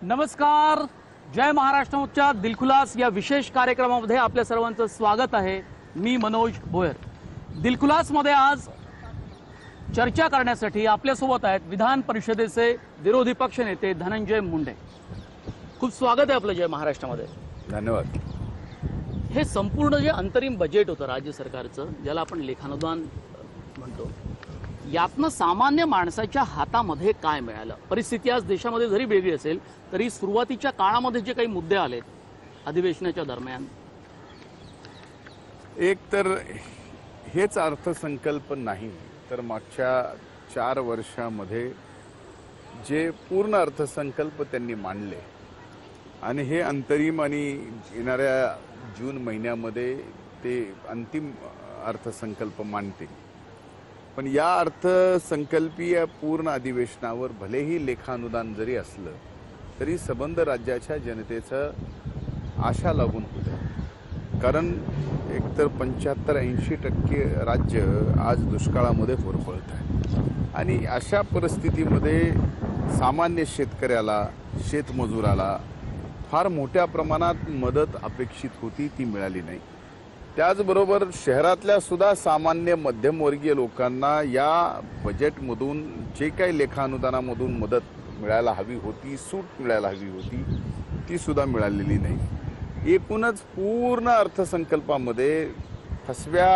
नमस्कार, जय महाराष्ट्राच्या दिलखुलास या विशेष कार्यक्रमामध्ये आपल्या सर्वांचं स्वागत आहे। मी मनोज भोयर। दिलखुलास मध्ये आज चर्चा करण्यासाठी आपल्यासोबत आहेत विधान परिषदेचे विरोधी पक्ष नेते धनंजय मुंडे। खूप स्वागत आहे आपलं जय महाराष्ट्रामध्ये। धन्यवाद। हे संपूर्ण जे अंतरिम बजेट होतं राज्य सरकारचं, ज्याला आपण लेखानुदान म्हणतो, यातनं सामान्य माणसाच्या हातामध्ये काय मिळालं? परिस्थिती आज देशामध्ये जरी वेगळी असेल तरी सुरुवातीच्या काळामध्ये जे काही मुद्दे आले अधिवेशनाच्या दरम्यान, एक तर हेच अर्थसंकल्प नाही तर मागच्या 4 वर्षामध्ये जे पूर्ण अर्थसंकल्प त्यांनी मांडले आणि हे अंतरिम आणि येणाऱ्या जून महिन्यामध्ये ते अंतिम अर्थसंकल्प मांडतील। पण या अर्थसंकल्पीय पूर्ण अधिवेशनावर भलेही लेखानुदान जरी असलं तरी संबंध राज्याच्या जनतेचं आशा लागून होतं। कारण एकतर 75-80% राज्य आज दुष्काळामध्ये होरपळत आहे आणि अशा परिस्थितीमध्ये सामान्य शेतकऱ्याला, शेतमजुराला फार मोठ्या प्रमाणात मदत अपेक्षित होती, ती मिळाली नाही। त्याचबरोबर शहरातल्या सुद्धा सामान्य मध्यमवर्गीय लोकांना या बजेटमधून जे काही लेखानुदानामधून मदत मिळायला हवी होती, सूट मिळायला हवी होती, ती सुद्धा मिळालेली नाही। एकूणच पूर्ण अर्थसंकल्पामध्ये फसव्या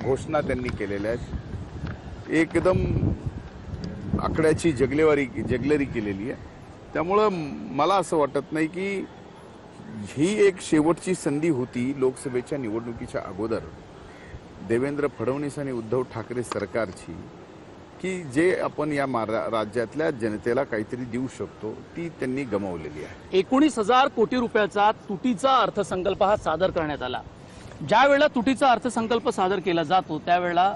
घोषणा त्यांनी केलेल्या आहेत। एकदम आकड्याची जगलेरी केलेली आहे। त्यामुळं मला असं वाटत नाही की ही एक शेवटची संधी होती लोकसभेच्या निवडणुकीच्या अगोदर देवेंद्र फडणवीस आणि उद्धव ठाकरे सरकारची, की जे आपण या राज्यातल्या जनतेला काहीतरी देऊ शकतो, ती त्यांनी गमावलेली आहे। 19,000 कोटी रुपयाचा तुटीचा अर्थसंकल्प हा सादर करण्यात आला। ज्या वेळेला तुटीचा अर्थसंकल्प सादर केला जातो त्यावेळेला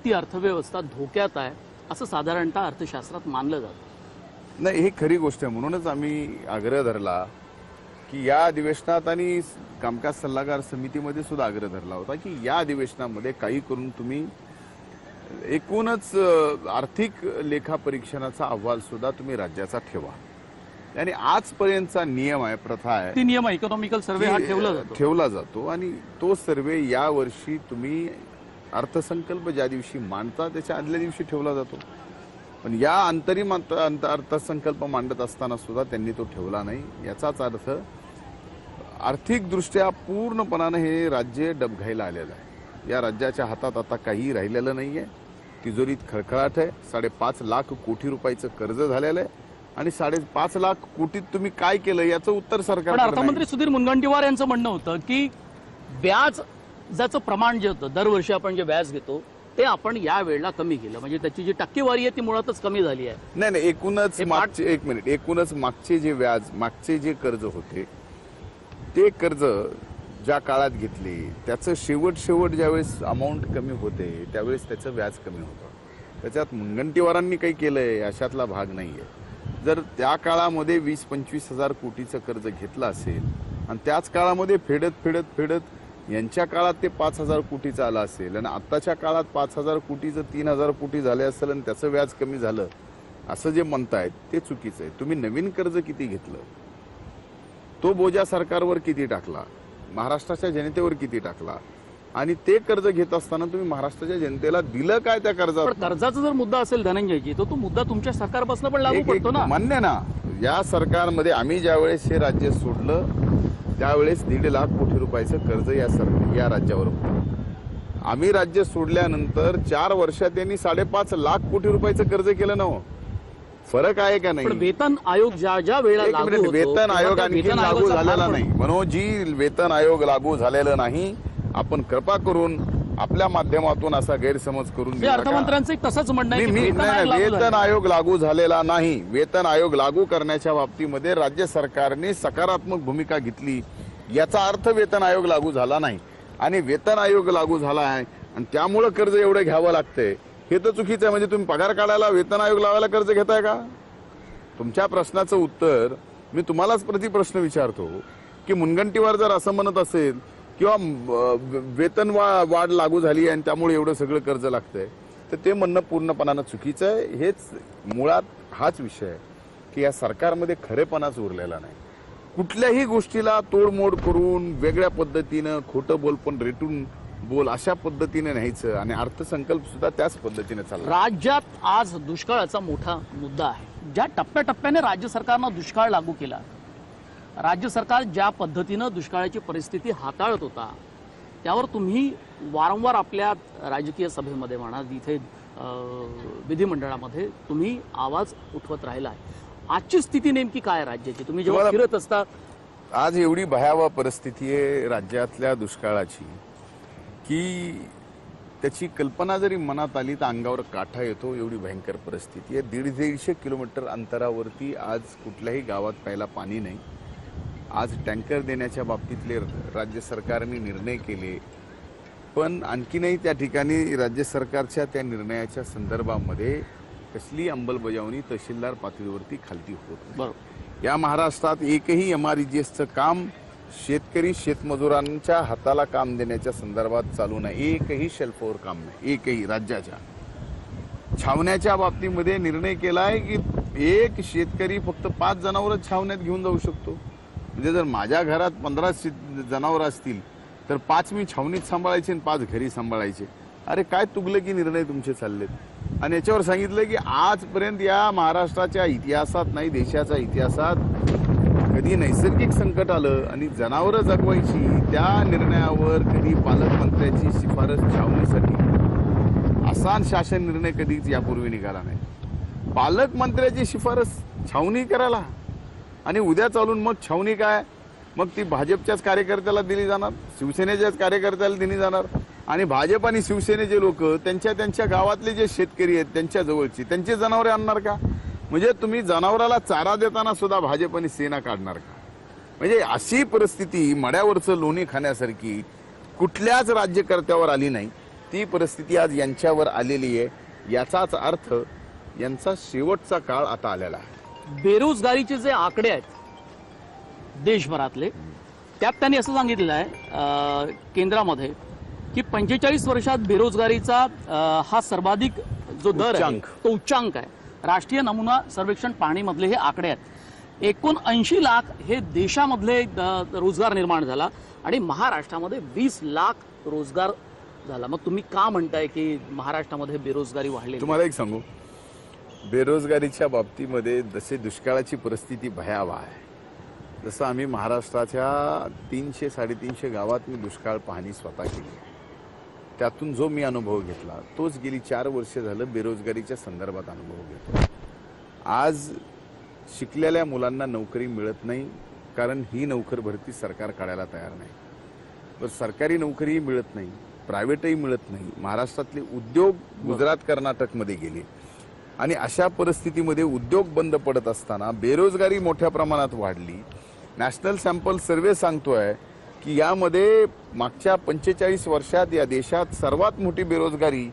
ती अर्थव्यवस्था धोक्यात आहे असं साधारणतः अर्थशास्त्रात मानलं जातं। नाही, ही खरी गोष्ट आहे। म्हणूनच आम्ही आग्रह धरला की या अधिवेशनात आणि कामकाज सल्लागार समितीमध्ये सुद्धा आग्रह धरला होता की या अधिवेशनामध्ये काही करून तुम्ही एकूणच आर्थिक लेखापरीक्षणाचा अहवाल सुद्धा तुम्ही राज्याचा ठेवा। आणि आजपर्यंतचा नियम आहे, प्रथा आहे, ती नियम इकॉनॉमिकल सर्व्हे हा ठेवला जातो आणि तो सर्व्हे या वर्षी तुम्ही अर्थसंकल्प ज्या दिवशी मांडता त्याच्या आदल्या दिवशी ठेवला जातो। पण या अंतरिम अर्थसंकल्प मांडत असताना सुद्धा त्यांनी तो ठेवला नाही। याचाच अर्थ आर्थिकदृष्ट्या पूर्णपणाने हे राज्य डबघाईला आलेलं आहे। या राज्याच्या हातात आता काही राहिलेलं नाहीये। तिजोरीत खळखळाट आहे। 5.5 लाख कोटी रुपयाचं कर्ज झालेलं आहे आणि 5.5 लाख कोटीत तुम्ही काय केलं याचं उत्तर सरकार। अर्थमंत्री सुधीर मुनगंटीवार यांचं म्हणणं होतं की व्याजाचं प्रमाण जे होतं, दरवर्षी आपण जे व्याज घेतो ते आपण या वेळेला कमी केलं, म्हणजे त्याची जी टक्केवारी आहे ती मुळातच कमी झाली आहे। नाही, एकूणच मागचे जे व्याज, मागचे जे कर्ज होते ते कर्ज ज्या काळात घेतले त्याचं शेवट ज्यावेळेस अमाऊंट कमी होते त्यावेळेस त्याचं व्याज कमी होतं। त्याच्यात मुनगंटीवारांनी काही केलंय अशातला भाग नाहीये। जर त्या काळामध्ये 20-25 हजार कोटीचं कर्ज घेतलं असेल आणि त्याच काळामध्ये फेडत यांच्या काळात ते 5,000 कोटीचं आलं असेल आणि आत्ताच्या काळात 5,000 कोटीचं 3,000 कोटी झाले असेल आणि त्याचं व्याज कमी झालं असं जे म्हणतायत ते चुकीचं आहे। तुम्ही नवीन कर्ज किती घेतलं, तो बोजा सरकारवर किती टाकला, महाराष्ट्राच्या जनतेवर किती टाकला आणि ते कर्ज घेत असताना तुम्ही महाराष्ट्राच्या जनतेला दिलं काय त्या कर्जावर? कर्जाचा जर मुद्दा असेल धनंजयजी, तो मुद्दा तुमच्या सरकारपासून पण लागू पडतो ना। मान्य ना, या सरकारमध्ये आम्ही ज्यावेळेस हे राज्य सोडलं त्यावेळेस 1.5 लाख कोटी रुपयाचं कर्ज या राज्यावर होतं। आम्ही राज्य सोडल्यानंतर 4 वर्षात यांनी 5.5 लाख कोटी रुपयाचं कर्ज केलं ना। फरक आहे का नाही? वेतन आयोग ज्या वेळेला वेतन आयोग आणखी लागू झालेला नाही। मनोजी, वेतन आयोग लागू झालेलं नाही। आपण कृपा करून आपल्या माध्यमातून असा गैरसमज करून अर्थमंत्र्यांचं तसंच म्हणणं आहे की वेतन आयोग लागू झालेला नाही। वेतन आयोग लागू करण्याच्या बाबतीमध्ये राज्य सरकारने सकारात्मक भूमिका घेतली, याचा अर्थ वेतन आयोग लागू झाला नाही। आणि वेतन आयोग लागू झाला आहे आणि त्यामुळे कर्ज एवढं घ्यावं लागतंय हे तर चुकीचं आहे। म्हणजे तुम्ही पगार काढायला वेतन आयोग लावायला कर्ज घेताय का? तुमच्या प्रश्नाचं उत्तर मी तुम्हालाच प्रतिप्रश्न विचारतो की मुनगंटीवार जर असं म्हणत असेल किंवा वेतन वाढ लागू झाली आणि त्यामुळे एवढं सगळं कर्ज लागतंय तर ते म्हणणं पूर्णपणाने चुकीचं आहे। हेच मुळात हाच विषय आहे की या सरकारमध्ये खरेपणाच उरलेला नाही. कुठल्याही गोष्टीला तोडमोड करून वेगळ्या पद्धतीनं खोटं बोल पण रेटून बोल अशा पद्धतीने न्यायचं आणि अर्थसंकल्प सुद्धा त्याच पद्धतीने चालला. राज्यात आज दुष्काळाचा मोठा मुद्दा आहे. ज्या टप्प्याटप्प्याने राज्य सरकारनं दुष्काळ लागू केला, राज्य सरकार ज्या पद्धतीनं दुष्काळाची परिस्थिती हाताळत होता, त्यावर तुम्ही वारंवार आपल्या राजकीय सभेमध्ये म्हणा, इथे विधिमंडळामध्ये तुम्ही आवाज उठवत राहिला आहे. आजची स्थिती नेमकी काय आहे राज्याची? तुम्ही जेव्हा फिरत असता, आज एवढी भयावह परिस्थिती आहे राज्यातल्या दुष्काळाची की त्याची कल्पना जरी मनात आली तर अंगावर काठा येतो. एवढी भयंकर परिस्थिती आहे. 150 किलोमीटर अंतरावरती आज कुठल्याही गावात प्यायला पाणी नाही. आज टँकर देण्याच्या बाबतीतले राज्य सरकारने निर्णय केले, पण आणखीनही त्या ठिकाणी राज्य सरकारच्या त्या निर्णयाच्या संदर्भामध्ये कसली अंमलबजावणी तहसीलदार पातळीवरती खालती होत नाही. बरोबर, या महाराष्ट्रात एकही MREGSचं काम शेतकरी शेतमजुरांच्या हाताला काम देण्याच्या संदर्भात चालू नाही. एकही शेल्फवर काम नाही. एकही राज्याच्या छावण्याच्या बाबतीमध्ये निर्णय केलाय की एक शेतकरी फक्त 5 जनावर छावण्यात घेऊन जाऊ शकतो. म्हणजे जर माझ्या घरात 15 जनावर असतील तर 5 मी छावणीत सांभाळायचे आणि 5 घरी सांभाळायचे. अरे काय तुगलकी निर्णय तुमचे चाललेत. आणि याच्यावर सांगितलं की आजपर्यंत या महाराष्ट्राच्या इतिहासात नाही, देशाच्या इतिहासात कधी नैसर्गिक संकट आलं आणि जनावरं जगवायची, त्या निर्णयावर कधी पालकमंत्र्याची शिफारस छावणीसाठी असा शासन निर्णय कधीच यापूर्वी निघाला नाही. पालकमंत्र्याची शिफारस छावणी करायला आणि उद्या चालून मग छावणी काय, मग ती भाजपच्याच कार्यकर्त्याला दिली जाणार, शिवसेनेच्याच कार्यकर्त्याला दिली जाणार. आणि भाजप आणि शिवसेनेचे लोक त्यांच्या गावातले जे शेतकरी आहेत त्यांच्या जवळची त्यांचे जनावरे आणणार का? म्हणजे तुम्ही जनावराला चारा देताना सुद्धा भाजप आणि सेना काढणार का? म्हणजे अशी परिस्थिती मड्यावरचं लोणी खाण्यासारखी कुठल्याच राज्यकर्त्यावर आली नाही. ती परिस्थिती आज यांच्यावर आलेली आहे. याचाच अर्थ यांचा शेवटचा काळ आता आलेला आहे. बेरोजगारीचे जे आकडे आहेत देशभरातले, त्यात त्यांनी असं सांगितलेलं आहे केंद्रामध्ये की 45 वर्षात बेरोजगारीचा हा सर्वाधिक जो दर आहे तो उच्चांक आहे. राष्ट्रीय नमुना सर्वेक्षण पाहणीमधले हे आकडे आहेत. 79 लाख हे देशामधले रोजगार निर्माण झाला आणि महाराष्ट्रामध्ये 20 लाख रोजगार झाला. मग तुम्ही का म्हणताय की महाराष्ट्रामध्ये बेरोजगारी वाढली? तुम्हाला एक सांगू, बेरोजगारीच्या बाबतीमध्ये जसे दुष्काळाची परिस्थिती भयावह आहे, जसं आम्ही महाराष्ट्राच्या 300-350 गावात मी दुष्काळ पाहणी स्वतः केली. त्यातून जो मी अनुभव घेतला तोच गेली 4 वर्ष झालं बेरोजगारीच्या संदर्भात अनुभव घेतला. आज शिकलेल्या मुलांना नोकरी मिळत नाही कारण ही नोकर भरती सरकार काढायला तयार नाही. तर सरकारी नोकरीही मिळत नाही, प्रायव्हेटही मिळत नाही. महाराष्ट्रातले उद्योग गुजरात कर्नाटकमध्ये गेले आणि अशा परिस्थितीमध्ये उद्योग बंद पडत असताना बेरोजगारी मोठ्या प्रमाणात वाढली. नॅशनल सॅम्पल सर्व्हे सांगतोय की यामध्ये मागच्या 45 वर्षात या देशात सर्वात मोठी बेरोजगारी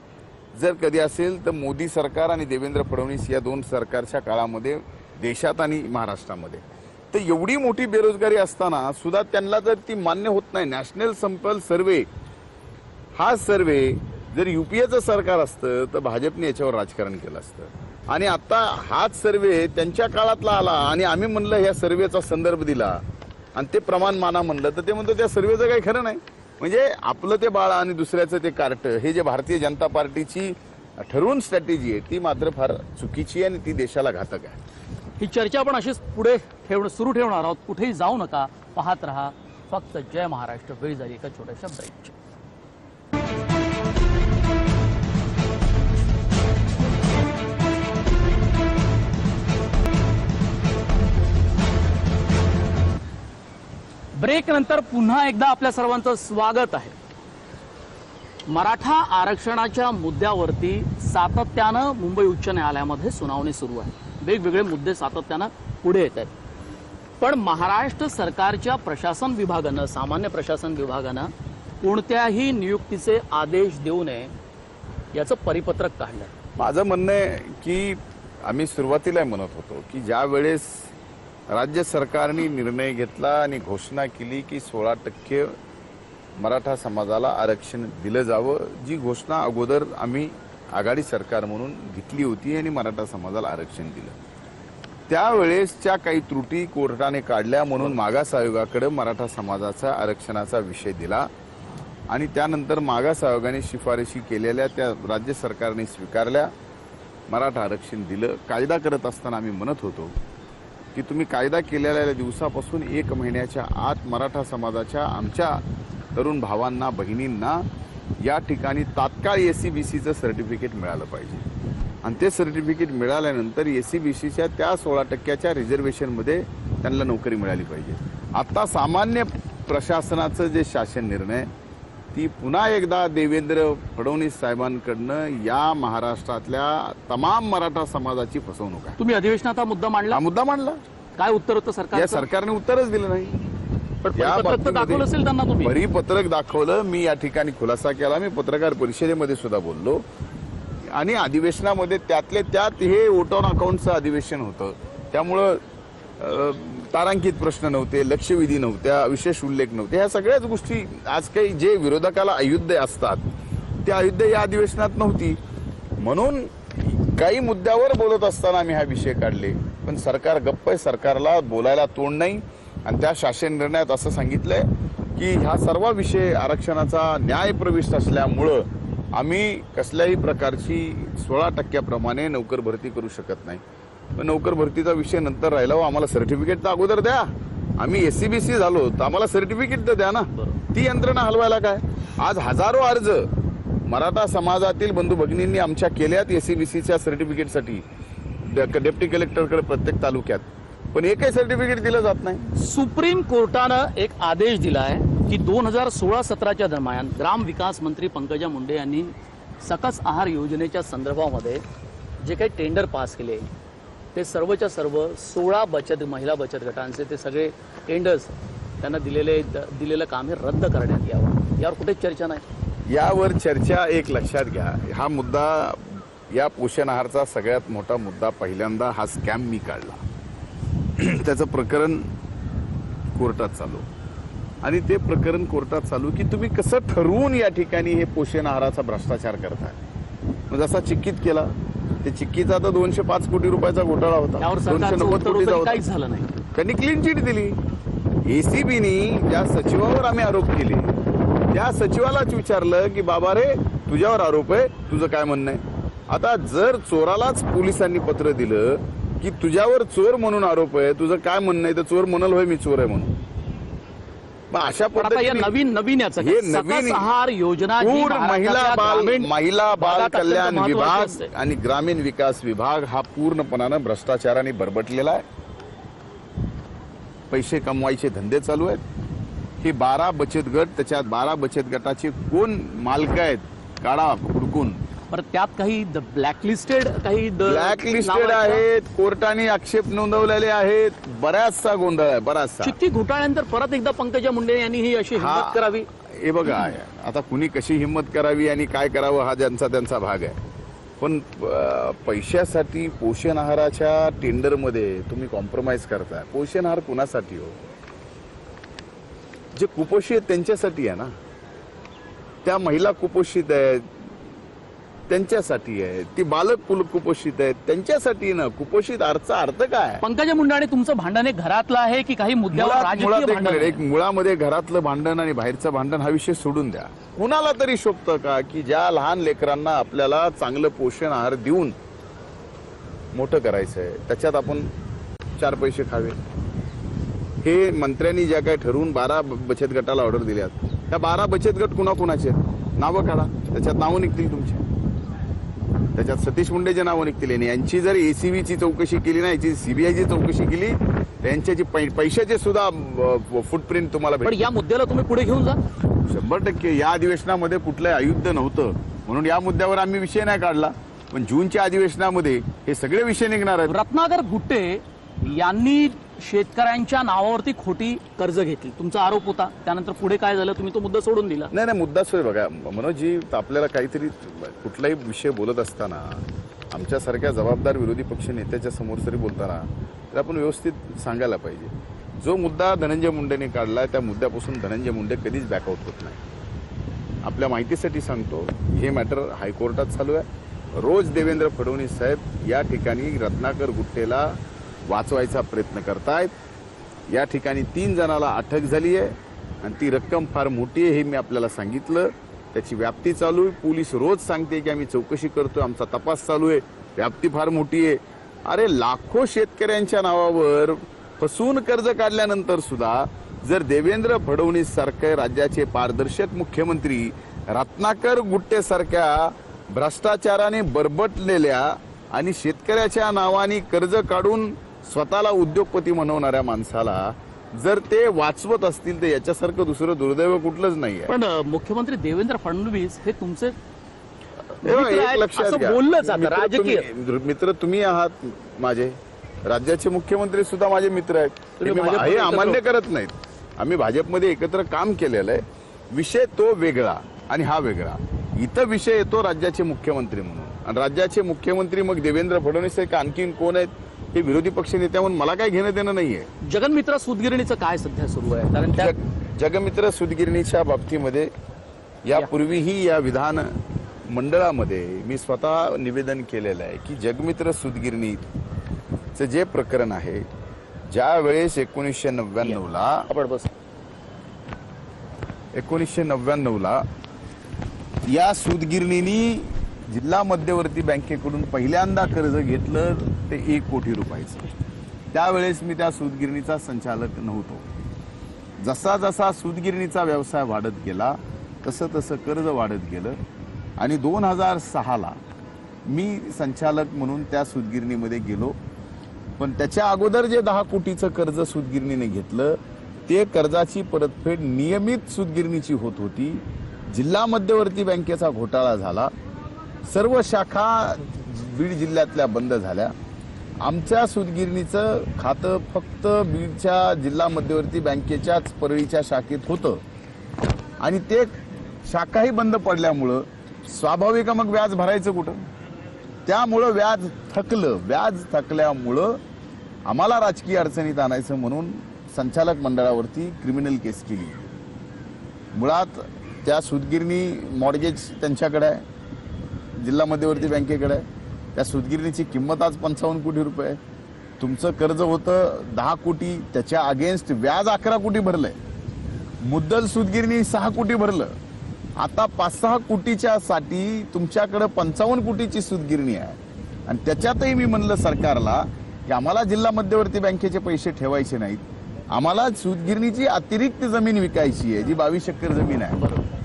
जर कधी असेल तर मोदी सरकार आणि देवेंद्र फडणवीस या 2 सरकारच्या काळामध्ये देशात आणि महाराष्ट्रामध्ये. तर एवढी मोठी बेरोजगारी असताना सुद्धा त्यांना जर ती मान्य होत नाही. नॅशनल सॅम्पल सर्व्हे हा सर्व्हे जर UPAचं सरकार असतं तर भाजपने याच्यावर राजकारण केलं असतं आणि आता हाच सर्व्हे त्यांच्या काळातला आला आणि आम्ही म्हणलं ह्या सर्व्हेचा संदर्भ दिला आणि ते प्रमाण माना म्हणलं तर ते म्हणतो त्या सर्व्हेचं काही खरं नाही. म्हणजे आपलं ते बाळा आणि दुसऱ्याचं ते कार्ट, हे जे भारतीय जनता पार्टीची ठरवून स्ट्रॅटेजी आहे ती मात्र फार चुकीची आहे आणि ती देशाला घातक आहे. ही चर्चा आपण अशीच पुढे सुरू ठेवणार आहोत. कुठेही जाऊ नका, पाहत रहा फक्त जय महाराष्ट्र. वेळ झाली एका छोट्याशा ब्रेकची. ब्रेक नंतर पुन्हा एकदा आपल्या सर्वांचं स्वागत आहे. मराठा आरक्षणाच्या मुद्द्यावरती सातत्यानं मुंबई उच्च न्यायालयामध्ये सुनावणी सुरू आहे. वेगवेगळे मुद्दे सातत्यानं पुढे येत आहेत. पण महाराष्ट्र सरकारच्या प्रशासन विभागानं, सामान्य प्रशासन विभागानं कोणत्याही नियुक्तीचे आदेश देऊ नये याचं परिपत्रक काढलं. माझं म्हणणं आहे की आम्ही सुरुवातीला म्हणत होतो की ज्या वेळेस राज्य सरकारने निर्णय घेतला आणि घोषणा केली की 16% मराठा समाजाला आरक्षण दिलं जावं, जी घोषणा अगोदर आम्ही आघाडी सरकार म्हणून घेतली होती आणि मराठा समाजाला आरक्षण दिलं, त्यावेळेसच्या काही त्रुटी कोर्टाने काढल्या म्हणून मागास आयोगाकडे मराठा समाजाचा आरक्षणाचा विषय दिला आणि त्यानंतर मागास आयोगाने शिफारशी केलेल्या त्या राज्य सरकारने स्वीकारल्या. मराठा आरक्षण दिलं. कायदा करत असताना आम्ही म्हणत होतो की तुम्ही कायदा केलेल्या दिवसापासून 1 महिन्याच्या आत मराठा समाजाच्या आमच्या तरुण भावांना बहिणींना या ठिकाणी तात्काळ एससीबीसीचं सर्टिफिकेट मिळालं पाहिजे आणि ते सर्टिफिकेट मिळाल्यानंतर एससीबीसीच्या त्या 16% रिझर्वेशनमध्ये त्यांना नोकरी मिळाली पाहिजे. आता सामान्य प्रशासनाचं जे शासन निर्णय ती पुन्हा एकदा देवेंद्र फडणवीस साहेबांकडनं या महाराष्ट्रातल्या तमाम मराठा समाजाची फसवणूक आहे. तुम्ही अधिवेशनात हा मुद्दा मांडला. हा मुद्दा मांडला. काय उत्तर होतं सरकार? या सरकारने उत्तरच दिलं नाही. पण परिपत्रक तर दाखवलं असेल त्यांना तुम्ही. परिपत्रक दाखवलं. मी या ठिकाणी खुलासा केला. मी पत्रकार परिषदेमध्ये सुद्धा बोललो आणि अधिवेशनामध्ये त्यातले त्यात हे वोट ऑन अकाउंटचं अधिवेशन होतं. त्यामुळं तारांकित प्रश्न नव्हते, लक्षवेधी नव्हत्या, विशेष उल्लेख नव्हते. ह्या सगळ्याच गोष्टी आज काही जे विरोधकाला अयुध्य असतात ते अयुध्य या अधिवेशनात नव्हती. म्हणून काही मुद्द्यावर बोलत असताना आम्ही हा विषय काढले. पण सरकार गप्प आहे. सरकारला बोलायला तोंड नाही आणि त्या शासन निर्णयात असं सांगितलंय की हा सर्व विषय आरक्षणाचा न्यायप्रविष्ट असल्यामुळं आम्ही कसल्याही प्रकारची 16% नोकर भरती करू शकत नाही. पण नोकर भरतीचा विषय नंतर राहिला. आम्हाला सर्टिफिकेट तर अगोदर द्या. आम्ही एससीबीसी झालो तर आम्हाला सर्टिफिकेट तर द्या ना. ती यंत्रणा हलवायला काय. आज हजारो अर्ज मराठा समाजातील बंधू भगिनींनी आमच्या केल्यात एससीबीसीच्या सर्टिफिकेटसाठी डेप्टी कलेक्टरकडे प्रत्येक तालुक्यात. पण एकही सर्टिफिकेट दिलं जात नाही. सुप्रीम कोर्टानं एक आदेश दिलाय की 2016-17च्या दरम्यान ग्रामविकास मंत्री पंकजा मुंडे यांनी सकस आहार योजनेच्या संदर्भामध्ये जे काही टेंडर पास केले ते सर्वच्या सर्व 16 महिला बचत गटांचे ते सगळे टेंडर्स त्यांना दिलेलं काम हे रद्द करण्यात यावं. यावर कुठेच चर्चा नाही. यावर चर्चा एक लक्षात घ्या. हा मुद्दा या पोषण आहारचा सगळ्यात मोठा मुद्दा पहिल्यांदा हा स्कॅम मी काढला. त्याचं प्रकरण कोर्टात चालू आणि ते प्रकरण कोर्टात चालू की तुम्ही कसं ठरवून या ठिकाणी हे पोषण आहाराचा भ्रष्टाचार करताय. मग जसा चिक्कीत केला ते चिक्कीचा तर 205 कोटी रुपयाचा घोटाळा होता. 290 कोटीचा होता. काहीच झालं नाही. त्यांनी क्लीन चिट दिली. एसीबीनी ज्या सचिवावर आम्ही आरोप केले त्या सचिवालाच विचारलं की बाबा रे तुझ्यावर आरोप आहे, तुझं काय म्हणणं आहे. आता जर चोरालाच पोलिसांनी पत्र दिलं की तुझ्यावर चोर म्हणून आरोप आहे, तुझं काय म्हणणं आहे, तर चोर म्हणाल होय मी चोर आहे म्हणून. मग अशा पद्धतीने नवीन याचं हे नवीन आहार योजना महिला बाल कल्याण विभाग आणि ग्रामीण विकास विभाग हा पूर्णपणानं भ्रष्टाचाराने बरबटलेला आहे. पैसे कमवायचे धंदे चालू आहेत. हे 12 बचत गट, त्याच्यात 12 बचत गटाचे कोण मालक आहेत काढा हुडकून. त्यात काही ब्लॅकलिस्टेड ब्लॅकलिस्टेड आहेत. कोर्टाने आक्षेप नोंदवलेले आहेत. बऱ्याचसा गोंधळ आहे. बराचसा. चिठ्ठी घोटाळ्यानंतर परत एकदा पंकजा मुंडे यांनी ही अशी हिंमत करावी. हे बघा आता कुणी कशी हिंमत करावी आणि काय करावं हा त्यांचा भाग आहे. पण पैशासाठी पोषण आहाराच्या टेंडरमध्ये तुम्ही कॉम्प्रोमाइज करताय. पोषण आहार कुणासाठी हो? जे कुपोषित आहेत त्यांच्यासाठी आहे ना. त्या महिला कुपोषित आहेत त्यांच्यासाठी आहे. ती बालक कुपोषित आहेत त्यांच्यासाठी ना. कुपोषित अर्थ काय? पंकजा मुंडे आणि तुमचं भांडण घरातलं आहे की काही मुद्द्यावर राजकीय भांडण? एक मुळामध्ये घरातलं भांडण आणि बाहेरचं भांडण हा विषय सोडून द्या. कुणाला तरी शोभतं का की ज्या लहान लेकरांना आपल्याला चांगलं पोषण आहार देऊन मोठं करायचंय त्याच्यात आपण 4 पैसे खावे. हे मंत्र्यांनी ज्या काय ठरवून 12 बचत गटाला ऑर्डर दिल्यात त्या 12 बचत गट कुणाकुणाचे नावं काढा. त्याच्यात नावं निघतील तुमची. त्याच्यात सतीश मुंडेचे नावं निघतील. यांची जर एसीबीची चौकशी केली नाही, याची सीबीआयची चौकशी केली त्यांच्याची पैशाचे सुद्धा फुटप्रिंट तुम्हाला भेटेल. या मुद्द्याला तुम्ही पुढे घेऊन जा. 100% या अधिवेशनामध्ये कुठलंही अयुद्ध नव्हतं म्हणून या मुद्द्यावर आम्ही विषय नाही काढला. पण जूनच्या अधिवेशनामध्ये हे सगळे विषय निघणार आहेत. रत्नाकर गुट्टे यांनी शेतकऱ्यांच्या नावावरती खोटी कर्ज घेतली तुमचा आरोप होता. त्यानंतर पुढे काय झालं? तुम्ही तो मुद्दा सोडून दिला. नाही मुद्दा सोय बघा मनोजी, आपल्याला काहीतरी कुठलाही विषय बोलत असताना आमच्यासारख्या जबाबदार विरोधी पक्ष नेत्याच्या समोर तरी बोलताना तर आपण व्यवस्थित सांगायला पाहिजे. जो मुद्दा धनंजय मुंडेने काढला त्या मुद्द्यापासून धनंजय मुंडे कधीच बॅकआउट होत नाही. आपल्या माहितीसाठी सांगतो हे मॅटर हायकोर्टात चालू आहे. रोज देवेंद्र फडणवीस साहेब या ठिकाणी रत्नाकर गुट्टेला वाचवायचा प्रयत्न करतायत। या ठिकाणी 3 जणाला अटक झाली आहे आणि ती रक्कम फार मोठी आहे हे मी आपल्याला सांगितलं। त्याची व्याप्ती चालू आहे। पोलीस रोज सांगते की आम्ही चौकशी करतोय, आमचा तपास चालू आहे, व्याप्ती फार मोठी आहे। अरे लाखो शेतकऱ्यांच्या नावावर फसून कर्ज काढल्यानंतर सुद्धा जर देवेंद्र फडणवीस सारखे राज्याचे पारदर्शक मुख्यमंत्री रत्नाकर गुट्टे सारख्या भ्रष्टाचाराने बरबटलेल्या आणि शेतकऱ्याच्या नावाने कर्ज काढून स्वतःला उद्योगपती बनवणाऱ्या माणसाला जर ते वाचवत असतील तर याच्यासारखं दुसरं दुर्दैव कुठलंच नाहीये। पण मुख्यमंत्री देवेंद्र फडणवीस हे तुमचे एक लक्षात असं घ्या, बोललं जातं राजकीय मित्र तुम्ही आहात माझे, राज्याचे मुख्यमंत्री सुद्धा माझे मित्र आहेत, तुम्ही हे भाजपमध्ये अमान्य करत नाहीत। आम्ही भाजपमध्ये एकत्र काम केलेलं आहे। विषय तो वेगळा आणि हा वेगळा। इथं विषय येतो राज्याचे मुख्यमंत्री म्हणून, आणि राज्याचे मुख्यमंत्री मग देवेंद्र फडणवीस आहे का आणखीन कोण आहेत हे विरोधी पक्ष नेत्या म्हणून मला काही घेणं देणं नाहीये। जगनमित्र सूतगिरणीचं काय सध्या सुरू आहे? कारण त्या जगमित्र सूतगिरणीच्या बाबतीमध्ये यापूर्वीही या विधान मंडळामध्ये मी स्वतः निवेदन केलेलं आहे की जगमित्र सूतगिरणीचं जे प्रकरण आहे, ज्या वेळेस 1999ला या सूतगिरणीनी जिल्हा मध्यवर्ती बँकेकडून पहिल्यांदा कर्ज घेतलं ते 1 कोटी रुपयाचं। त्यावेळेस मी त्या सूतगिरणीचा संचालक नव्हतो। जसा जसा सूतगिरणीचा व्यवसाय वाढत गेला तसं तसं कर्ज वाढत गेलं आणि 2006ला मी संचालक म्हणून त्या सूतगिरणीमध्ये गेलो। पण त्याच्या अगोदर जे 10 कोटीचं कर्ज सूतगिरणीने घेतलं ते कर्जाची परतफेड नियमित सूतगिरणीची होत होती। जिल्हा मध्यवर्ती बँकेचा घोटाळा झाला, सर्व शाखा बीड जिल्ह्यातल्या बंद झाल्या। आमच्या सूतगिरणीचं खातं फक्त बीडच्या जिल्हा मध्यवर्ती बँकेच्याच परळीच्या शाखेत होतं आणि ते शाखाही बंद पडल्यामुळं स्वाभाविक मग व्याज भरायचं कुठं? त्यामुळं व्याज थकलं। व्याज थकल्यामुळं आम्हाला राजकीय अडचणीत आणायचं म्हणून संचालक मंडळावरती क्रिमिनल केस केली। मुळात त्या सूतगिरणी मॉर्गेज त्यांच्याकडे आहे, जिल्हा मध्यवर्ती बँकेकडे आहे। त्या सूतगिरणीची किंमत आज 55 कोटी रुपये। तुमचं कर्ज होतं 10 कोटी, त्याच्या अगेन्स्ट व्याज 11 कोटी भरलंय। मुद्दल सूतगिरणी 6 कोटी भरलं। आता 5-6 कोटीच्या साठी तुमच्याकडे 55 कोटीची सूतगिरणी आहे आणि त्याच्यातही मी म्हणलं सरकारला की आम्हाला जिल्हा मध्यवर्ती बँकेचे पैसे ठेवायचे नाहीत, आम्हाला सूतगिरणीची अतिरिक्त जमीन विकायची आहे जी 22 एकर जमीन आहे,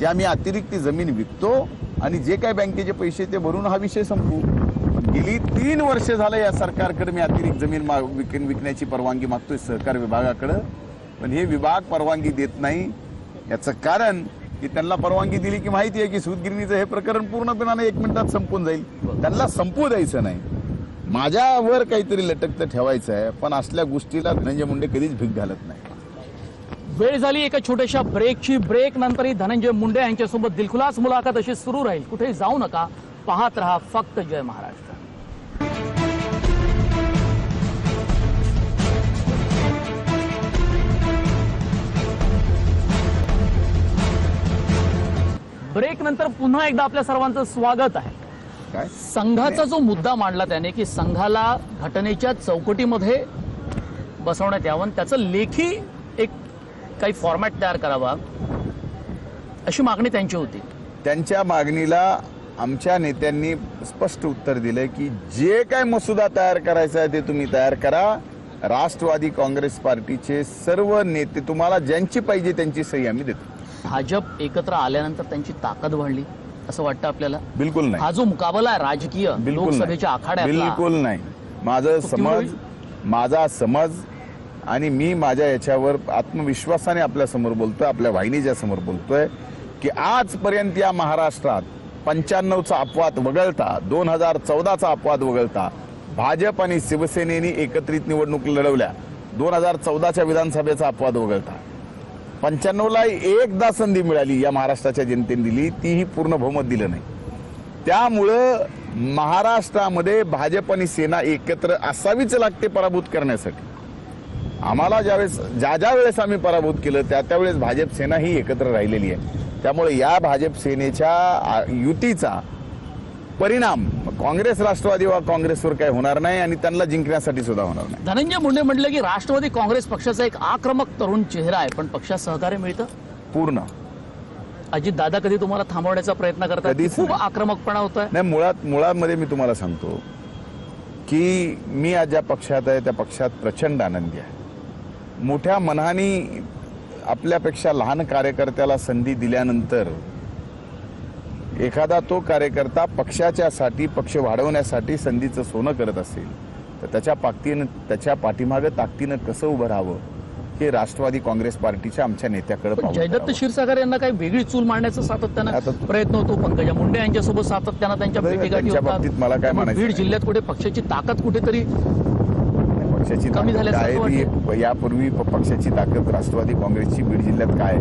ती आम्ही अतिरिक्त जमीन विकतो आणि जे काही बँकेचे पैसे ते भरून हा विषय संपू। गेली 3 वर्ष झालं या सरकारकडे मी अतिरिक्त जमीन विकण्याची परवानगी मागतोय सहकार विभागाकडे, पण हे विभाग परवानगी देत नाही। याचं कारण की त्यांना परवानगी दिली की माहिती आहे की सूतगिरणीचं हे प्रकरण पूर्णपणे 1 मिनिटात संपून जाईल, त्यांना संपू द्यायचं नाही। माझ्यावर काहीतरी लटकतं ठेवायचं आहे, पण असल्या गोष्टीला धनंजय मुंडे कधीच भीक घालत नाही। वेळ झाली एका छोट्याशा ब्रेकची। ब्रेक नंतरही धनंजय मुंडे यांच्यासोबत दिलखुलास मुलाखत अशी सुरू राहील। कुठेही जाऊ नका, पाहत रहा फक्त जय महाराष्ट्र। ब्रेक नंतर पुन्हा एकदा आपल्या सर्वांचं स्वागत आहे। काय संघाचा जो मुद्दा मांडला त्याने की संघाला घटनेच्या चौकटीमध्ये बसवण्यात यावं, त्याचं लेखी एक काही फॉर्मॅट तयार करावा अशी मागणी त्यांची होती। त्यांच्या मागणीला आमच्या नेत्यांनी स्पष्ट उत्तर दिलंय की जे काय मसुदा तयार करायचा आहे ते तुम्ही तयार करा। राष्ट्रवादी काँग्रेस पार्टीचे सर्व नेते तुम्हाला ज्यांची पाहिजे त्यांची सही आम्ही देतो। भाजप एकत्र आल्यानंतर त्यांची ताकद वाढली असं वाटतं आपल्याला? बिलकुल नाही। हा जो मुकाबला आहे राजकीय लोकसभेच्या आखाड्यात, बिलकुल नाही। माझा समज आणि मी माझ्या याच्यावर आत्मविश्वासाने आपल्या समोर बोलतोय, आपल्या वाहिनीच्या समोर बोलतोय की आजपर्यंत या महाराष्ट्रात 95चा अपवाद वगळता, 2014चा अपवाद वगळता भाजप आणि शिवसेनेने एकत्रित निवडणूक लढवल्या। 2014च्या विधानसभेचा अपवाद वगळता 95ला एकदा संधी मिळाली, या महाराष्ट्राच्या जनतेने दिली, तीही पूर्ण बहुमत दिलं नाही। त्यामुळं महाराष्ट्रामध्ये भाजप आणि सेना एकत्र असावीच लागते पराभूत करण्यासाठी। आम्हाला ज्या वेळेस आम्ही पराभूत केलं त्यावेळेस भाजप सेना ही एकत्र राहिलेली आहे। त्यामुळे या भाजप सेनेच्या युतीचा परिणाम काँग्रेस राष्ट्रवादी वा काँग्रेसवर काही होणार नाही आणि त्यांना जिंकण्यासाठी सुद्धा होणार नाही. धनंजय मुंडे म्हटले की राष्ट्रवादी काँग्रेस पक्षाचा एक आक्रमक तरुण चेहरा आहे, पण पक्षात सहकार्य मिळतं पूर्ण. अजित दादा कधी तुम्हाला थांबवण्याचा प्रयत्न करतात? कधीच खूप नाही. आक्रमकपणा होतोय. नाही, मुळामध्ये मी तुम्हाला सांगतो की मी आज ज्या पक्षात आहे त्या पक्षात प्रचंड आनंदी आहे. मोठ्या मनाने आपल्यापेक्षा लहान कार्यकर्त्याला संधी दिल्यानंतर एखादा तो कार्यकर्ता पक्षाच्यासाठी, पक्ष वाढवण्यासाठी संधीचं सोनं करत असेल तर त्याच्या पाठीमागं ताकदीनं कसं उभं राहावं हे राष्ट्रवादी काँग्रेस पार्टीच्या आमच्या नेत्याकडे पण पाहून जयदत्त करावं. क्षीरसागर यांना काही वेगळी चूल मांडण्याचा सातत्यानं आता प्रयत्न होतो. पंकजा मुंडे यांच्यासोबत सातत्यानं त्यांच्या भेटीगाठी त्यांच्या बाबतीत मला काय होतात. म्हणायचं बीड नाही. जिल्ह्यात कुठे पक्षाची ताकद कुठेतरी पक्षाची कमी ताकद झाल्यासारखं काय ती यापूर्वी पक्षाची ताकद राष्ट्रवादी काँग्रेसची बीड जिल्ह्यात काय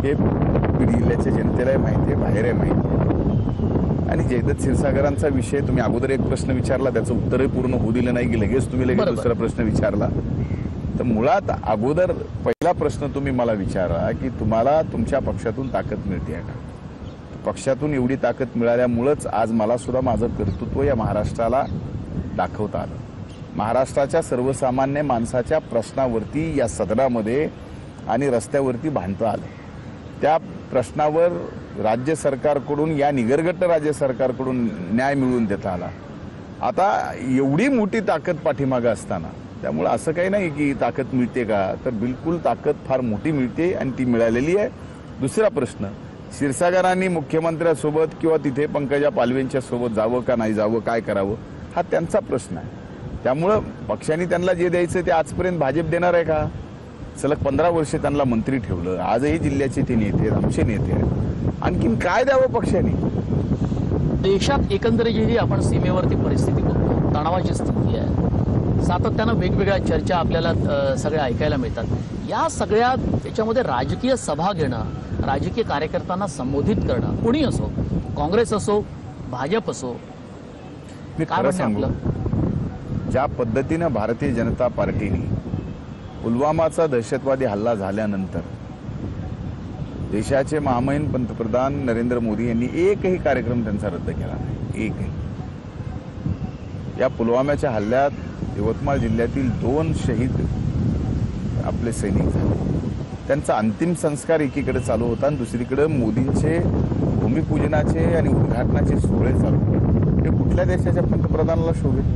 हे बीड जिल्ह्याच्या जनतेलाही माहिती आहे, बाहेरही माहिती आहे. आणि जयदत्त क्षीरसागरांचा विषय तुम्ही अगोदर एक प्रश्न विचारला, त्याचं उत्तरही पूर्ण होऊ दिलं नाही की लगेच तुम्ही बरोबर. दुसरा प्रश्न विचारला. तर मुळात अगोदर पहिला प्रश्न तुम्ही मला विचारा की तुम्हाला तुमच्या पक्षातून ताकद मिळते का? पक्षातून एवढी ताकद मिळाल्यामुळंच आज मला सुद्धा माझं कर्तृत्व या महाराष्ट्राला दाखवता आलं. महाराष्ट्राच्या सर्वसामान्य माणसाच्या प्रश्नावरती या सदनामध्ये आणि रस्त्यावरती भांडता आलं. त्या प्रश्नावर राज्य सरकारकडून, या निगरगट्ट राज्य सरकारकडून न्याय मिळवून देता आला. आता एवढी मोठी ताकद पाठीमागं असताना त्यामुळे असं काही नाही की ताकद मिळते का, तर बिलकुल ताकद फार मोठी मिळते आणि ती मिळालेली आहे. दुसरा प्रश्न, क्षीरसागरांनी मुख्यमंत्र्यांसोबत किंवा तिथे पंकजा पालवेंच्या सोबत जावं का नाही जावं, काय करावं, हा त्यांचा प्रश्न आहे. त्यामुळं पक्षाने त्यांना जे द्यायचं ते आजपर्यंत भाजप देणार आहे का? सलग 15 वर्ष त्यांना मंत्री ठेवलं, आजही जिल्ह्याचे ते नेते, आमचे नेते आहेत. आणखीन काय द्यावं पक्षाने? देशात एकंदरीत जी आपण सीमेवरती परिस्थिती बघतो, तणावाची स्थिती आहे, सातत्यानं वेगवेगळ्या चर्चा आपल्याला सगळ्या ऐकायला मिळतात. या सगळ्या त्याच्यामध्ये राजकीय सभा घेणं, राजकीय कार्यकर्त्यांना संबोधित करणं, कोणी असो, काँग्रेस असो, भाजप असो, मी काय खरं म्हणणं सांगू, आपलं? ज्या पद्धतीनं भारतीय जनता पार्टीने पुलवामाचा दहशतवादी हल्ला झाल्यानंतर देशाचे महामहिम पंतप्रधान नरेंद्र मोदी यांनी एकही कार्यक्रम त्यांचा रद्द केला नाही, एकही. या पुलवामाच्या हल्ल्यात यवतमाळ जिल्ह्यातील 2 शहीद आपले सैनिक झाले. त्यांचा अंतिम संस्कार एकीकडे चालू होता आणि दुसरीकडे मोदींचे भूमिपूजनाचे आणि उद्घाटनाचे सोहळे चालू होते. हे कुठल्या देशाच्या पंतप्रधानाला शोभेल?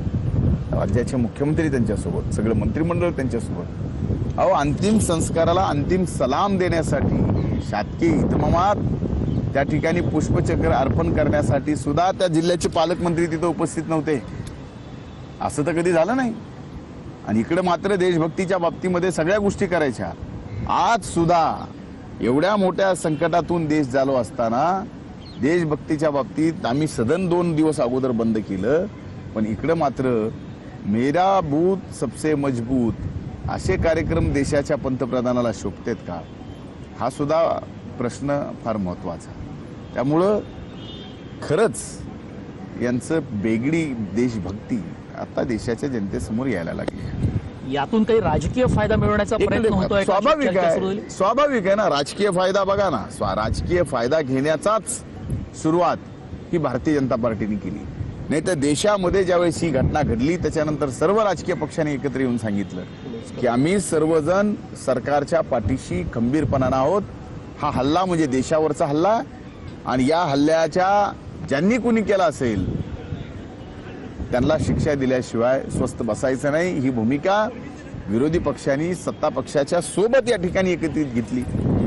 राज्याचे मुख्यमंत्री त्यांच्यासोबत, सगळं मंत्रिमंडळ त्यांच्यासोबत. अहो, अंतिम संस्काराला अंतिम सलाम देण्यासाठी, शासकीय इतमामात त्या ठिकाणी पुष्पचक्र अर्पण करण्यासाठी सुद्धा त्या जिल्ह्याचे पालकमंत्री तिथं उपस्थित नव्हते. असं तर कधी झालं नाही. आणि इकडे मात्र देशभक्तीच्या बाबतीमध्ये सगळ्या गोष्टी करायच्या. आज सुद्धा एवढ्या मोठ्या संकटातून देश झालो असताना देशभक्तीच्या बाबतीत आम्ही सदन 2 दिवस अगोदर बंद केलं, पण इकडे मात्र मेरा बूथ सबसे मजबूत असे कार्यक्रम देशाच्या पंतप्रधानाला शोभतेत का, हा सुद्धा प्रश्न फार महत्वाचा. त्यामुळं खरंच यांचं वेगळी देशभक्ती आता देशाच्या जनतेसमोर यायला लागली. यातून काही राजकीय फायदा मिळवण्याचा प्रयत्न होतोय का? स्वाभाविक चर्चा सुरू आहे, झाली? स्वाभाविक आहे ना. राजकीय फायदा बघा ना, राजकीय फायदा घेण्याचाच सुरुवात ही भारतीय जनता पार्टीने केली. नाही तर देशामध्ये ज्यावेळेस ही घटना घडली त्याच्यानंतर सर्व राजकीय पक्षांनी एकत्र येऊन सांगितलं की आम्ही सर्वजण सरकारच्या पाठीशी खंबीरपणानं आहोत. हा हल्ला म्हणजे देशावरचा हल्ला आणि या हल्ल्याच्या ज्यांनी कुणी केला असेल त्यांना शिक्षा दिल्याशिवाय स्वस्थ बसायचं नाही. ही भूमिका विरोधी पक्षांनी सत्ता पक्षाच्या सोबत या ठिकाणी एकत्रित घेतली.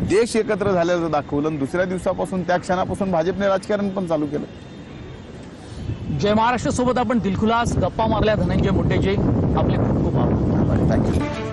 देश एकत्र झाल्याचं दाखवलं आणि दुसऱ्या दिवसापासून, त्या क्षणापासून भाजपने राजकारण पण चालू केलं. जय महाराष्ट्र सोबत आपण दिलखुलास गप्पा मारल्या. धनंजय मुंडेजी, आपले खूप खूप आभार. थँक्यू.